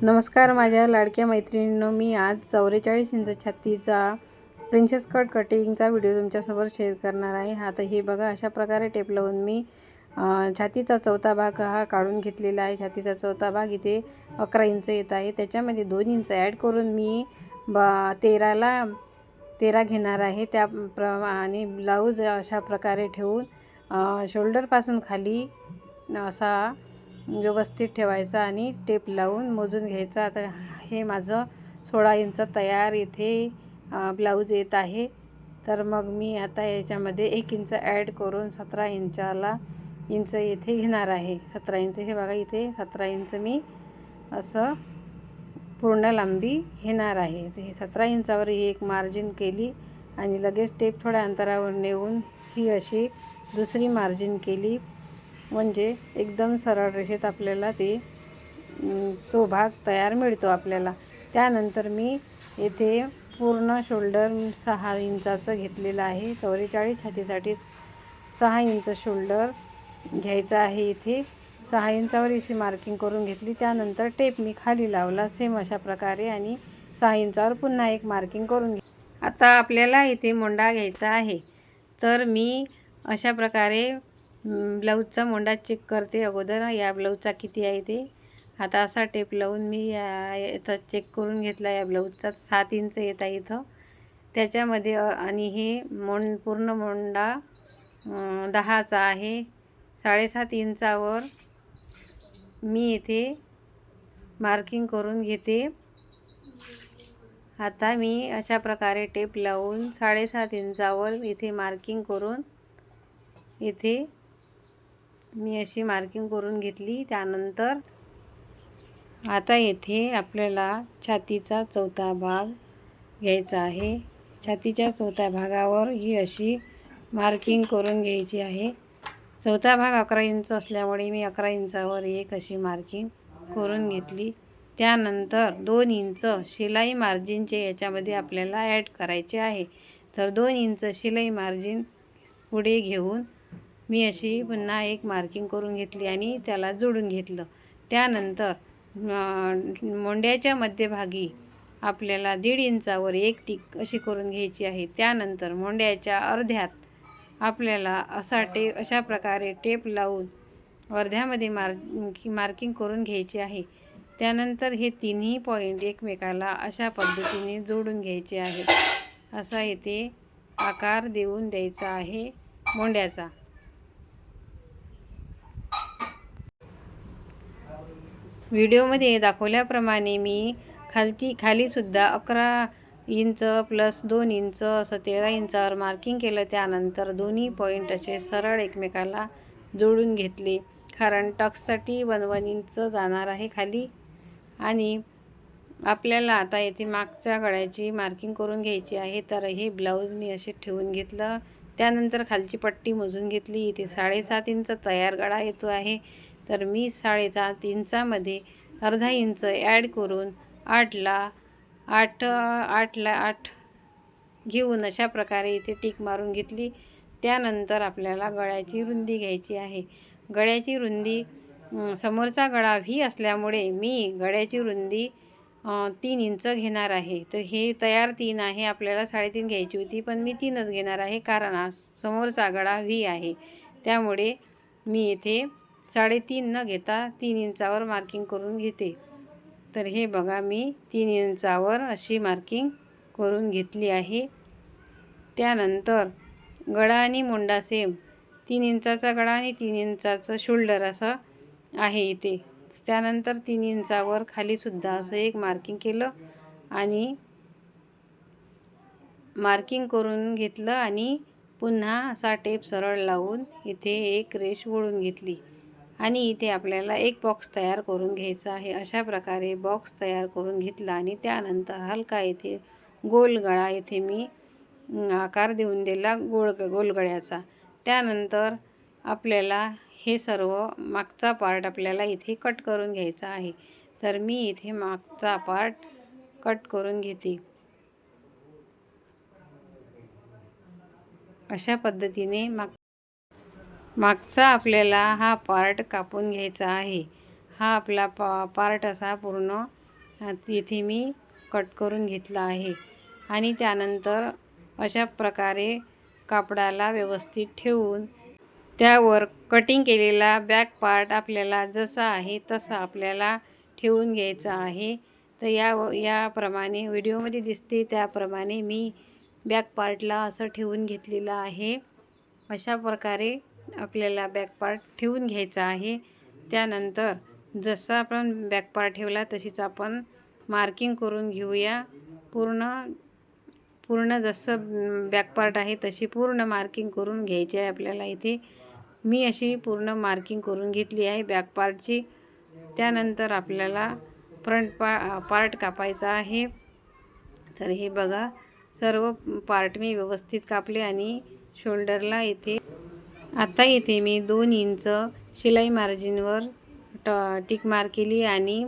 नमस्कार माझ्या लाडक्या मैत्रिणींनो, मी आज 44 इंच छातीचा प्रिन्सेस कट कटिंगचा व्हिडिओ तुमच्यासमोर शेअर करणार आहे। आता हे बघा, अशा प्रकारे टेप लावून मी छातीचा चौथा भाग हा काढून घेतलेला आहे। छातीचा चौथा भाग इथे 11 इंच येत आहे। त्याच्यामध्ये 2 इंच ॲड करून मी 13 घेणार आहे। त्याप्रमाणे ब्लाऊज अशा प्रकारे ठेवून शोल्डरपासून खाली असा व्यवस्थित ठेवायचा आणि टेप लावून मोजून घ्यायचा। आता हे माझं 16 इंच तयार इथे ब्लाऊज येत आहे। तर मग मी आता याच्यामध्ये 1 इंच ॲड करून 17 इंच इथे घेणार आहे। 17 इंच हे बघा, इथे 17 इंच मी असं पूर्ण लांबी घेणार आहे। तर हे 17 इंचावर ही एक मार्जिन केली आणि लगेच टेप थोड्या अंतरावर नेऊन ही अशी दुसरी मार्जिन केली, म्हणजे एकदम सरळ रेषेत आपल्याला तो भाग तयार मिळतो आपल्याला। त्यानंतर मी येथे पूर्ण शोल्डर 6 इंचाचं घेतलेलं आहे। 44 छातीसाठी 6 इंच शोल्डर घ्यायचं आहे। इथे 6 इंचावर अशी मार्किंग करून घेतली। त्यानंतर टेप मी खाली लावला सेम अशा प्रकारे आणि 6 इंचावर पुन्हा एक मार्किंग करून आता आपल्याला इथे मोंडा घ्यायचा आहे। तर मी अशा प्रकारे ब्लाऊजचा मोंडा चेक करते अगोदर, या ब्लाऊजचा किती आहे ते। आता असा टेप लावून मी याचा चेक करून घेतला। या ब्लाऊजचा 7 इंच येत आहे इथं त्याच्यामध्ये, आणि हे पूर्ण मोंडा 10चा आहे। 7.5 इंचावर मी इथे मार्किंग करून घेते। आता मी अशा प्रकारे टेप लावून 7.5 इंचावर इथे मार्किंग करून इथे मी अशी मार्किंग करून घेतली। त्यानंतर आता येथे आपल्याला छातीचा चौथा भाग घ्यायचा आहे। छातीच्या चौथ्या भागावर ही अशी मार्किंग करून घ्यायची आहे। चौथा भाग 11 इंच असल्यामुळे मी 11 इंचावर एक अशी मार्किंग करून घेतली। त्यानंतर 2 इंच शिलाई मार्जिनचे याच्यामध्ये आपल्याला ॲड करायचे आहे। तर 2 इंच शिलाई मार्जिन पुढे घेऊन मी अशी पुन्हा एक मार्किंग करून घेतली आणि त्याला जोडून घेतलं। त्यानंतर मोंड्याच्या मध्यभागी आपल्याला 1.5 इंचावर एक टिक अशी करून घ्यायची आहे। त्यानंतर मोंड्याच्या अर्ध्यात आपल्याला अशा प्रकारे टेप लावून अर्ध्यामध्ये मार्किंग करून घ्यायची आहे। त्यानंतर हे तिन्ही पॉईंट एकमेकाला अशा पद्धतीने जोडून घ्यायचे आहेत। असा इथे आकार देऊन द्यायचा आहे मोंड्याचा। व्हिडिओमध्ये दाखवल्याप्रमाणे मी खालीसुद्धा 11 इंच प्लस 2 इंच असं 13 इंचावर मार्किंग केलं। त्यानंतर दोन्ही पॉईंट असे सरळ एकमेकाला जोडून घेतले, कारण टक्ससाठी 1 इंच जाणार आहे खाली। आणि आपल्याला आता येथे मागच्या गळ्याची मार्किंग करून घ्यायची आहे। तर हे ब्लाऊज मी असे ठेवून घेतलं। त्यानंतर खालची पट्टी मोजून घेतली। इथे 7.5 इंच तयार गळा येतो आहे। तर मी 7.5 इंचामध्ये अर्धा इंच ॲड करून 8 घेऊन अशा प्रकारे इथे टिक मारून घेतली। त्यानंतर आपल्याला गळ्याची रुंदी घ्यायची आहे। गळ्याची रुंदी समोरचा गळा व्ही असल्यामुळे मी गळ्याची रुंदी 3 इंच घेणार आहे। तर हे तयार 3 आहे, आपल्याला 3.5 घ्यायची होती, पण मी 3च घेणार आहे, कारण समोरचा गळा व्ही आहे। त्यामुळे मी इथे 3.5 न घेता 3 इंचावर मार्किंग करून घेते। तर हे बघा, मी 3 इंचावर अशी मार्किंग करून घेतली आहे। त्यानंतर गळा आणि मोंडा सेम 3 इंचाचा गळा आणि 3 इंचाचं शोल्डर असं आहे इथे। त्यानंतर 3 इंचावर खालीसुद्धा असं एक मार्किंग केलं आणि मार्किंग करून घेतलं आणि पुन्हा असा टेप सरळ लावून इथे एक रेष ओढून घेतली आणि इथे आपल्याला एक बॉक्स तयार करून घ्यायचा आहे। अशा प्रकारे बॉक्स तयार करून घेतला आणि त्यानंतर हलका इथे गोल गळा इथे मी आकार देऊन दिला गोल गळ्याचा। त्यानंतर आपल्याला हे सर्व मागचा पार्ट आपल्याला इथे कट करून घ्यायचा आहे। तर मी इथे मागचा पार्ट कट करून घेते। अशा पद्धतीने मागचा आपल्याला हा पार्ट कापून घ्यायचा आहे। हा आपला पार्ट असा पूर्ण इथे मी कट करून घेतला आहे. आणि त्यानंतर अशा प्रकारे कापडाला व्यवस्थित ठेवून त्यावर कटिंग केलेला बॅक पार्ट आपल्याला जसा आहे तसा आपल्याला ठेवून घ्यायचा आहे. तर याप्रमाणे व्हिडिओमध्ये दिसते त्याप्रमाणे मी बॅक पार्टला असं ठेवून घेतलेलं आहे. अशा प्रकारे आपल्याला बॅक पार्ट ठेवून घ्यायचा आहे. त्यानंतर जसा आपण बॅक पार्ट ठेवला तशीच आपण मार्किंग करून घेऊया. पूर्ण जसं बॅक पार्ट आहे तशी पूर्ण मार्किंग करून घ्यायची आहे आपल्याला. इथे मी अशी पूर्ण मार्किंग करून घेतली आहे बॅक पार्टची. त्यानंतर आपल्याला फ्रंट पार्ट कापायचा आहे. तर हे बघा, सर्व पार्ट मी व्यवस्थित कापले आणि शोल्डरला आता इथे मी 2 इंच शिलाई मार्जिनवर टिक मार केली आणि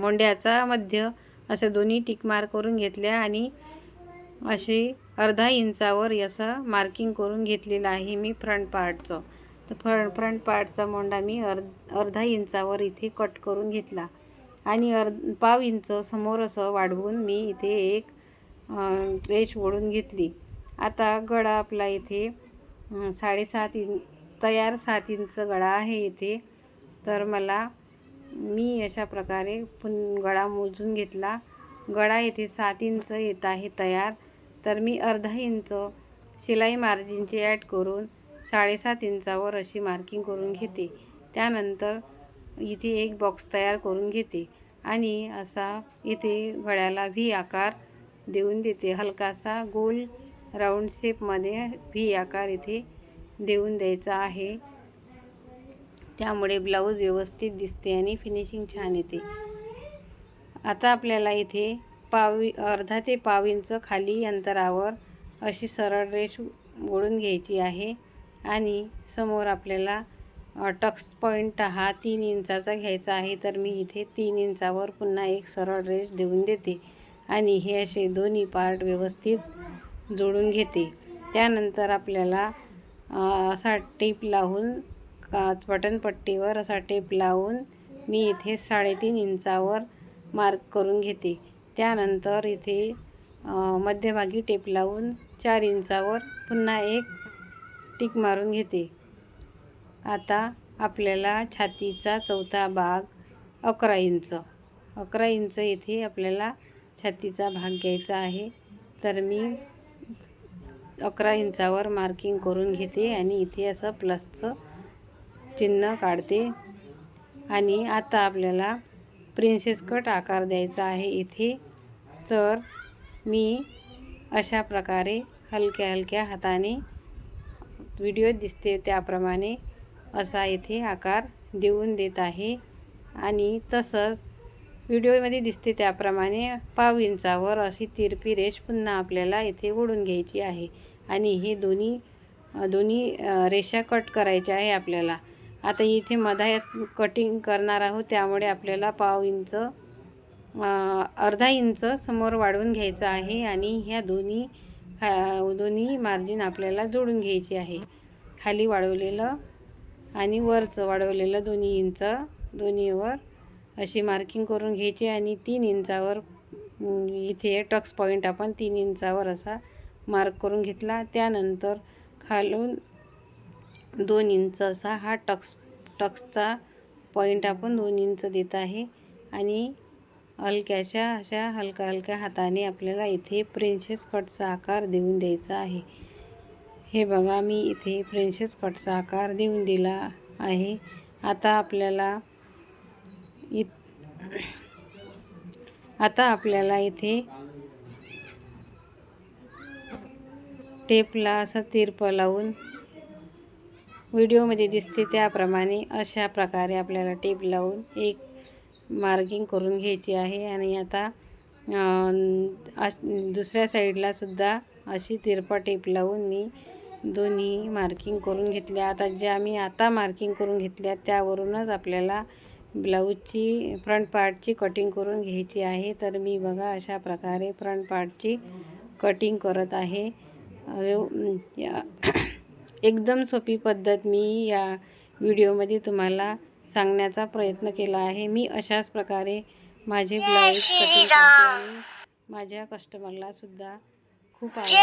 मोंड्याचा मध्य असं दोन्ही टिक मार करून घेतल्या आणि अशी अर्धा इंचावर असं मार्किंग करून घेतलेलं आहे मी फ्रंट पार्टचं. तर फ्रंट पार्टचा मोंडा मी अर्धा इंचावर इथे कट करून घेतला आणि पाव इंच समोर असं वाढवून मी इथे एक रेष ओढून घेतली. आता गळा आपला इथे 7.5 तयार 7 इंच गळा आहे इथे. तर मी अशा प्रकारे गळा मोजून घेतला. गळा इथे 7 इंच येत आहे तयार. तर मी अर्धा इंच शिलाई मार्जिनचे ॲड करून 7.5 इंचावर अशी मार्किंग करून घेते. त्यानंतर इथे एक बॉक्स तयार करून घेते आणि असा इथे गळ्याला व्ही आकार देऊन देते. हलकासा गोल राऊंड शेपमध्ये व्ही आकार इथे देऊन द्यायचा आहे. त्यामुळे ब्लाऊज व्यवस्थित दिसते आणि फिनिशिंग छान येते. आता आपल्याला इथे अर्धा ते पाव इंच खाली अंतरावर अशी सरळ रेष ओढून घ्यायची आहे आणि समोर आपल्याला टक्स पॉईंट हा 3 इंचाचा घ्यायचा आहे. तर मी इथे 3 इंचावर पुन्हा एक सरळ रेष देऊन देते आणि हे असे दोन्ही पार्ट व्यवस्थित जोडून घेते. त्यानंतर आपल्याला असा टेप लावून बटन पट्टीवर असा टेप लावून मी इथे 3.5 इंचावर मार्क करून घेते. त्यानंतर इथे मध्यभागी टेप लावून 4 इंचावर पुन्हा एक टिक मारून घेते. आता आपल्याला छातीचा चौथा भाग 11 इंच इथे आपल्याला छातीचा भाग घ्यायचा आहे. तर मी 11 इंचावर मार्किंग करून घेते आणि इथे असं प्लसचं चिन्ह काढते. आणि आता आपल्याला प्रिन्सेस कट आकार द्यायचा आहे इथे. तर मी अशा प्रकारे हलक्या हलक्या हाताने व्हिडिओत दिसते त्याप्रमाणे असा इथे आकार देऊन देत आहे. आणि तसंच व्हिडिओमध्ये दिसते त्याप्रमाणे पाव इंचावर अशी तिरपी रेष पुन्हा आपल्याला इथे ओढून घ्यायची आहे आणि हे दोन्ही रेषा कट करायच्या आहे आपल्याला. आता इथे मधात कटिंग करणार आहोत त्यामुळे आपल्याला अर्धा इंच समोर वाढवून घ्यायचं आहे आणि ह्या दोन्ही मार्जिन आपल्याला जोडून घ्यायची आहे. खाली वाढवलेलं आणि वरचं वाढवलेलं 2 इंच दोन्हीवर अशी मार्किंग करून घ्यायची आणि 3 इंचावर इथे टक्स पॉईंट आपण 3 इंचावर असा मार्क करून घेतला. त्यानंतर खालून 2 इंच असा हा टक्सचा पॉईंट आपण 2 इंच देत आहे आणि अशा हलक्या हलक्या हाताने आपल्याला इथे प्रिन्सेस कटचा आकार देऊन द्यायचा आहे. हे बघा, मी इथे प्रिन्सेस कटचा आकार देऊन दिला आहे. आता आपल्याला इथे टेपला असं तिरपं लावून व्हिडिओमध्ये दिसते त्याप्रमाणे अशा प्रकारे आपल्याला टेप लावून एक मार्किंग करून घ्यायची आहे. आणि आता दुसऱ्या साईडला सुद्धा अशी तिरपा टेप लावून मी दोन्ही मार्किंग करून घेतल्या. आता ज्या मी मार्किंग करून घेतल्या त्यावरूनच आपल्याला ब्लाऊजची फ्रंट पार्टची कटिंग करून घ्यायची आहे. तर मी बघा अशा प्रकारे फ्रंट पार्टची कटिंग करत आहे. एकदम सोपी पद्धत मी या व्हिडिओमध्ये तुम्हाला सांगण्याचा प्रयत्न केला आहे. मी अशाच प्रकारे माझे ब्लाऊज कटिंग करते आणि माझ्या कस्टमरला सुद्धा खूप आवडते.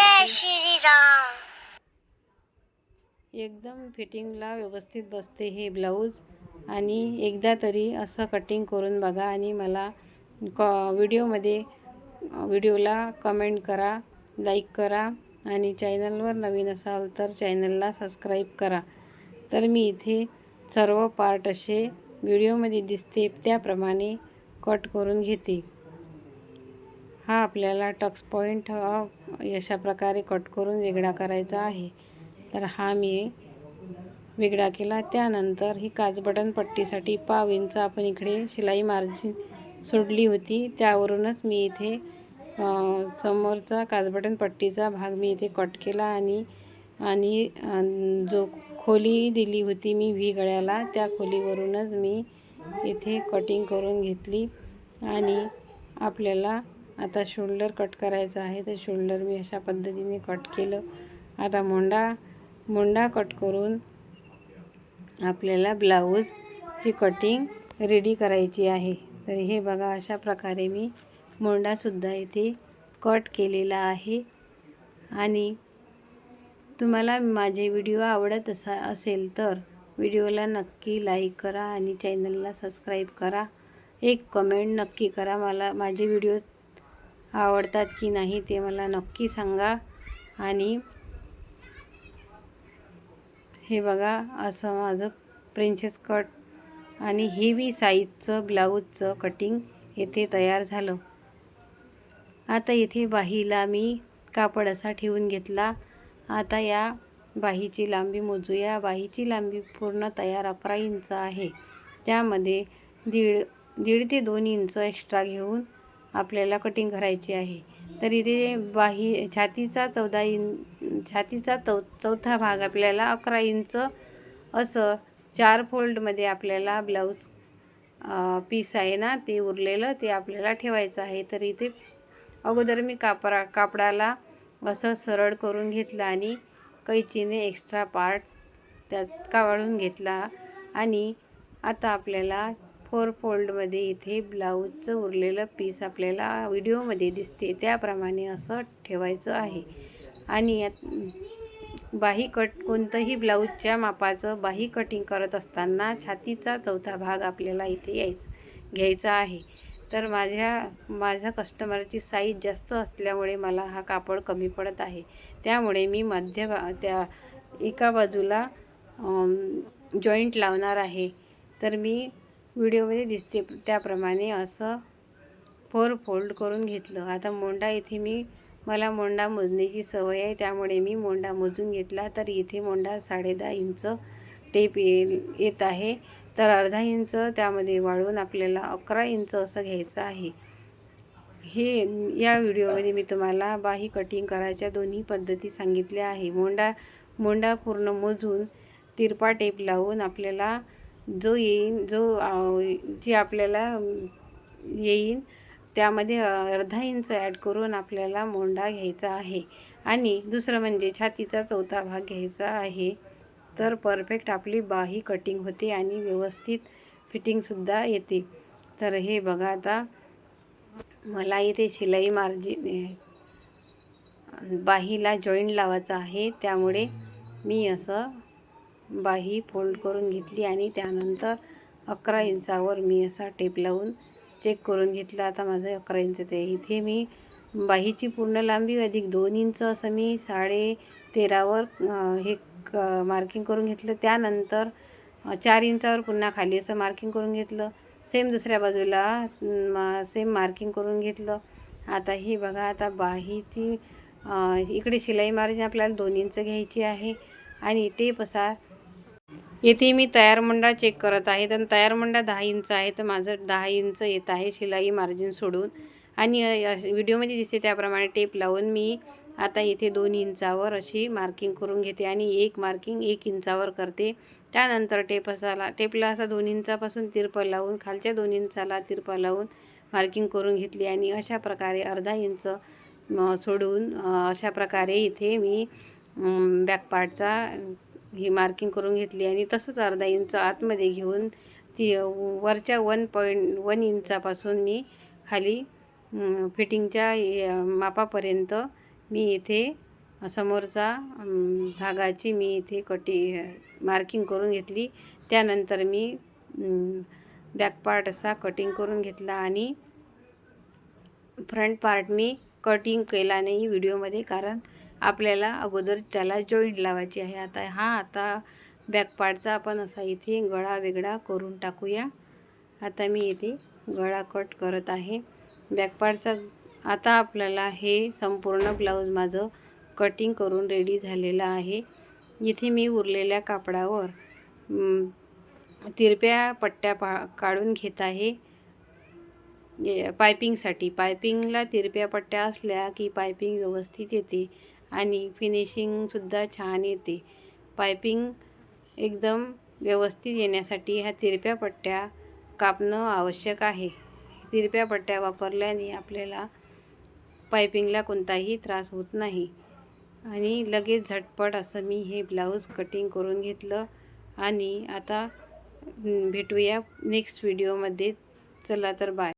एकदम फिटिंगला व्यवस्थित बसते हे ब्लाऊज. आणि एकदा तरी असं कटिंग करून बघा आणि मला व्हिडिओला कमेंट करा, लाईक करा आणि चॅनलवर नवीन असाल तर चॅनलला सबस्क्राईब करा. तर मी इथे सर्व पार्ट असे व्हिडिओमध्ये दिसते त्याप्रमाणे कट करून घेते. हा आपल्याला टक्स पॉईंट अशा प्रकारे कट करून वेगळा करायचा आहे. तर हा मी वेगळा केला. त्यानंतर ही काजबटन पट्टीसाठी पाव इंच आपण इकडे शिलाई मार्जिन सोडली होती, त्यावरूनच मी इथे समोरचा काजबटन पट्टीचा भाग मी इथे कट केला आणि आणि जो खोली दिली होती मी व्ही गळ्याला, त्या खोलीवरूनच मी इथे कटिंग करून घेतली. आणि आपल्याला आता शोल्डर कट करायचा आहे, तर शोल्डर मी अशा पद्धतीने कट केलं. आता मोंडा कट करून आपल्याला ब्लाऊजची कटिंग रेडी करायची आहे. तर हे बघा, अशा प्रकारे मी मोंडासुद्धा इथे कट केलेला आहे. आणि तुम्हाला माझे व्हिडिओ आवडत असेल तर व्हिडिओला नक्की लाईक करा आणि चॅनलला सबस्क्राईब करा. एक कमेंट नक्की करा, मला माझे व्हिडिओ आवडतात की नाही ते मला नक्की सांगा. आणि हे बघा, असं माझं प्रिन्सेस कट आणि हेवी साईजचं ब्लाऊजचं कटिंग येथे तयार झालं. आता इथे बाहीला मी कापड असा ठेवून घेतला. आता या बाहीची लांबी मोजूया. बाहीची लांबी पूर्ण तयार 11 इंच आहे. त्यामध्ये दीड ते 2 इंच एक्स्ट्रा घेऊन आपल्याला कटिंग करायची आहे. तर इथे छातीचा चौथा भाग आपल्याला 11 इंच असं 4 फोल्डमध्ये आपल्याला ब्लाऊज पीस आहे ना, ते उरलेलं ते आपल्याला ठेवायचं आहे. तर इथे अगोदर मी कापडाला असं सरळ करून घेतलं आणि कैचीने एक्स्ट्रा पार्ट त्यात काढून घेतला. आणि आता आपल्याला 4 फोल्डमध्ये इथे ब्लाऊजचं उरलेलं पीस आपल्याला व्हिडिओमध्ये दिसते त्याप्रमाणे असं ठेवायचं आहे. आणि बाही कोणतंही ब्लाऊजच्या मापाचं बाही कटिंग करत असताना छातीचा चौथा भाग आपल्याला इथे घ्यायचा आहे. तर माझ्या कस्टमरची साईज जास्त असल्यामुळे मला हा कापड कमी पडत आहे. त्यामुळे मी त्या एका बाजूला जॉईंट लावणार आहे. तर मी व्हिडिओमध्ये दिसते त्याप्रमाणे असं 4 फोल्ड करून घेतलं. आता मोंडा इथे मला मोंडा मोजण्याची सवय आहे, त्यामुळे मी मोंडा मोजून घेतला. तर इथे मोंडा 10.5 इंच टेप येत आहे. तर अर्धा इंच त्यामध्ये वाढवून आपल्याला 11 इंच असं घ्यायचं आहे. या व्हिडिओमध्ये मी तुम्हाला बाही कटिंग करायच्या दोन्ही पद्धती सांगितल्या आहे. मोंडा पूर्ण मोजून तिरपा टेप लावून आपल्याला जी आपल्याला येईन त्यामध्ये अर्धा इंच ॲड करून आपल्याला मोंडा घ्यायचा आहे. आणि दुसरं म्हणजे छातीचा चौथा भाग घ्यायचा आहे. तर परफेक्ट आपली बाही कटिंग होते आणि व्यवस्थित फिटिंगसुद्धा येते. तर हे बघा, आता मला इथे शिलाई मार्जिन बाहीला जॉईंट लावायचा आहे, त्यामुळे मी असं बाही फोल्ड करून घेतली आणि त्यानंतर 11 इंचावर मी असा टेप लावून चेक करून घेतला. आता माझं 11 इंच ते इथे मी बाहीची पूर्ण लांबी अधिक 2 इंच असं मी 13.5वर हे मार्किंग करून घेतलं. त्यानंतर 4 इंचावर पुन्हा खाली असं मार्किंग करून घेतलं. सेम दुसऱ्या बाजूला सेम मार्किंग करून घेतलं. आता हे बघा, आता बाहीची इकडे शिलाई मार्जिन आपल्याला 2 इंच घ्यायची आहे. आणि टेप असा येथे मी तयार मोंडा चेक करत आहे. तर तयार मोंडा 10 इंच आहे, तर माझं 10 इंच येत आहे शिलाई मार्जिन सोडून. आणि व्हिडिओमध्ये दिसते त्याप्रमाणे टेप लावून मी आता इथे 2 इंचावर अशी मार्किंग करून घेते आणि एक मार्किंग 1 इंचावर करते. त्यानंतर टेपला असा 2 इंचापासून तिरपा लावून खालच्या 2 इंचाला तिरपा लावून मार्किंग करून घेतली. आणि अशा प्रकारे अर्धा इंच सोडून अशा प्रकारे इथे मी बॅक पार्टचा ही मार्किंग करून घेतली. आणि तसंच अर्धा इंच आतमध्ये घेऊन ती वरच्या 1.1 इंचापासून मी खाली फिटिंगच्या मापापर्यंत मी इथे समोरचा भागाची मी इथे मार्किंग करून घेतली. त्यानंतर मी बॅक पार्ट असा कटिंग करून घेतला आणि फ्रंट पार्ट मी कटिंग केला नाही व्हिडिओमध्ये, कारण आपल्याला अगोदर त्याला जॉईंट लावायची आहे. आता बॅक पार्टचा आपण असा इथे गळा वेगळा करून टाकूया. आता मी इथे गळा कट करत आहे बॅक पार्टचा. आता आपल्याला हे संपूर्ण ब्लाऊज माझं कटिंग करून रेडी झालेलं आहे. इथे मी उरलेल्या कापडावर तिरप्या पट्ट्या काढून घेत आहे पायपिंगसाठी. पायपिंगला तिरप्या पट्ट्या असल्या की पायपिंग व्यवस्थित येते आणि फिनिशिंगसुद्धा छान येते. पायपिंग एकदम व्यवस्थित येण्यासाठी ह्या तिरप्या पट्ट्या कापणं आवश्यक आहे. तिरप्या पट्ट्या वापरल्याने आपल्याला पायपिंगला कोणताही त्रास होत नाही आणि लगेच झटपट असं मी हे ब्लाऊज कटिंग करून घेतलं. आणि आता भेटूया नेक्स्ट व्हिडिओमध्ये. चला तर बाय.